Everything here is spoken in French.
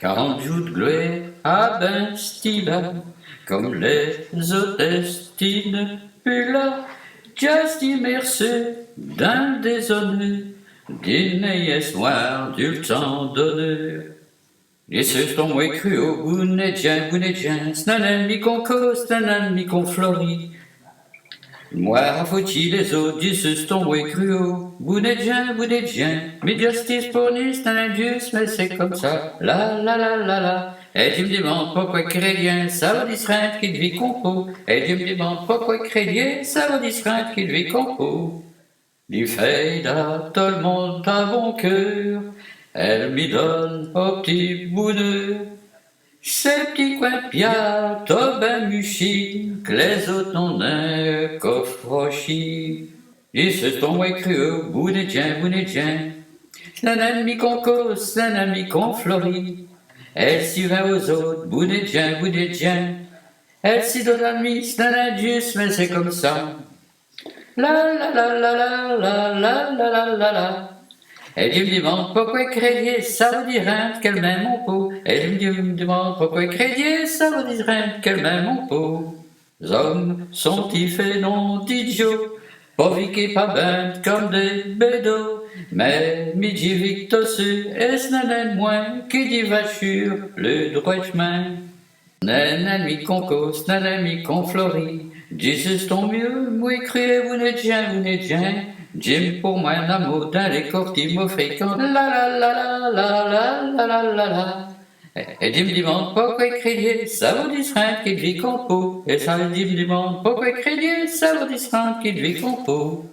40 jours de gloire à ben style, comme les hôtesses plus là. Just merci d'un déshonneur, dîner et soir du temps d'honneur. Et ce sont moi cru au bounedien, snanan mi con cos, snanan mi con flori. Moi, faut-il les autres, dis ton moi cru au bounedien, mais justice pour nous, c'est un injuste, mais c'est comme ça, la. Et tu me demandes pourquoi chrétien, ça va distraire qu'il vit compo. Et tu me demandes pourquoi chrétien, ça va distraire qu'il vit compo. Du fait à tout le monde à bon cœur, elle m'y donne au petit bonheur. Ces petits coins de piat, t'as ben muchi, que les autres n'en ont qu'offrochi. Et c'est ton ouais cru, bounedien. C'est un ami qu'on cause, c'est un ami qu'on florit. Elle s'y va aux autres, bounedien. Elle s'y donne ami, c'est un indius, mais c'est comme ça. La. Et je me demande pourquoi crédier, ça veut dire rien qu'elle m'aime mon pot. Et je me demande pourquoi crédier, ça veut dire rien qu'elle m'aime mon pot. Les hommes sont-ils faits non idiots, pas viqués pas ben comme des bédos. Mais midi victosu, est-ce n'en moins qui dit va sur le droit chemin. Nanan mi con cos, nanan mi con flori. Jesus ton mieux, moi crier vous n'êtes rien. Jim pour moi un amour dans les cortimos fréquents. La. Et Jim demande pourquoi crier, ça vous discret qu'il vit compo. Et ça Jim demande pourquoi crier, ça vous discret qu'il vit compo.